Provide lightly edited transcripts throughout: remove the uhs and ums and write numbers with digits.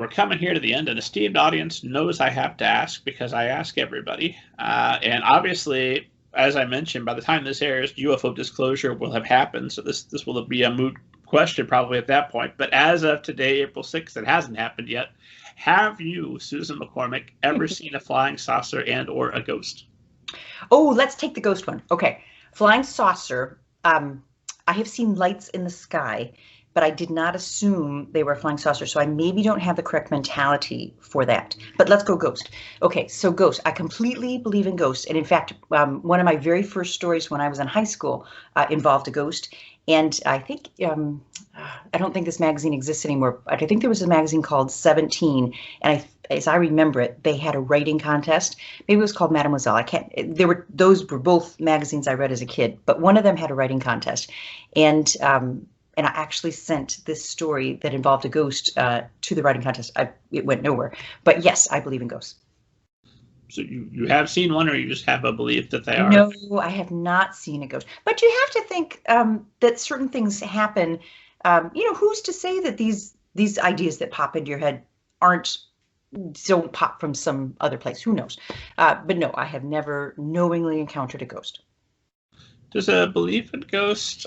we're coming here to the end. An esteemed audience knows I have to ask because I ask everybody. And obviously, as I mentioned, by the time this airs, UFO disclosure will have happened. So this will be a moot question probably at that point. But as of today, April 6th, it hasn't happened yet. Have you, Susan McCormick, ever seen a flying saucer and or a ghost? Oh, let's take the ghost one. Okay. Flying saucer. I have seen lights in the sky, but I did not assume they were a flying saucer. So I maybe don't have the correct mentality for that. But let's go ghost. Okay, so ghost. I completely believe in ghosts. And in fact, one of my very first stories when I was in high school involved a ghost. And I think, I don't think this magazine exists anymore, but I think there was a magazine called 17. And as I remember it, they had a writing contest. Maybe it was called Mademoiselle. Those were both magazines I read as a kid, but one of them had a writing contest. And I actually sent this story that involved a ghost to the writing contest. It went nowhere. But yes, I believe in ghosts. So you have seen one, or you just have a belief that they are? No, I have not seen a ghost. But you have to think that certain things happen. Who's to say that these ideas that pop into your head don't pop from some other place? Who knows? But no, I have never knowingly encountered a ghost. Does a belief in ghosts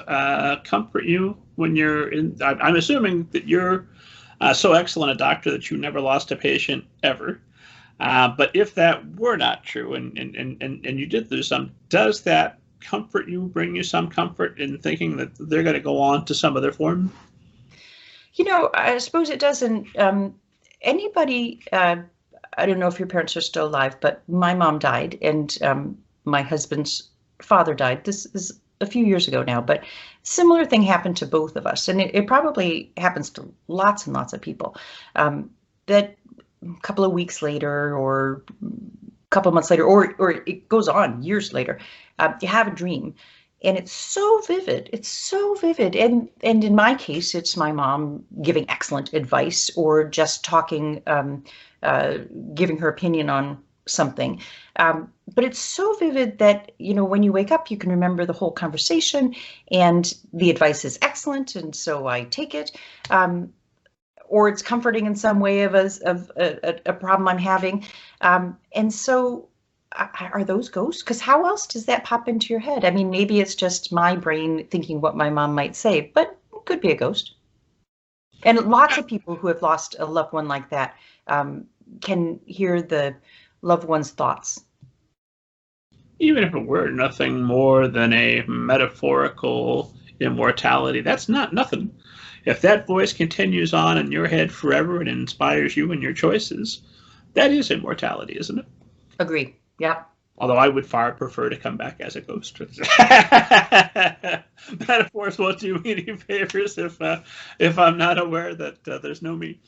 comfort you when you're in? I'm assuming that you're so excellent a doctor that you never lost a patient ever. But if that were not true, and you did lose some, does that comfort you, bring you some comfort in thinking that they're going to go on to some other form? I suppose it doesn't. Anybody, I don't know if your parents are still alive, but my mom died, and my husband's father died. This is a few years ago now, but similar thing happened to both of us, and it probably happens to lots and lots of people. That a couple of weeks later, or a couple of months later, or it goes on years later, you have a dream, and it's so vivid. It's so vivid, and in my case, it's my mom giving excellent advice, or just talking, giving her opinion on something. But it's so vivid that, when you wake up, you can remember the whole conversation, and the advice is excellent, and so I take it. Or it's comforting in some way of a problem I'm having. And so are those ghosts? Because how else does that pop into your head? I mean, maybe it's just my brain thinking what my mom might say, but it could be a ghost. And lots of people who have lost a loved one like that can hear the loved one's thoughts. Even if it were nothing more than a metaphorical immortality, that's not nothing. If that voice continues on in your head forever and inspires you in your choices, that is immortality, isn't it? Agree. Yeah. Although I would far prefer to come back as a ghost. Metaphors won't do me any favors if I'm not aware that there's no me.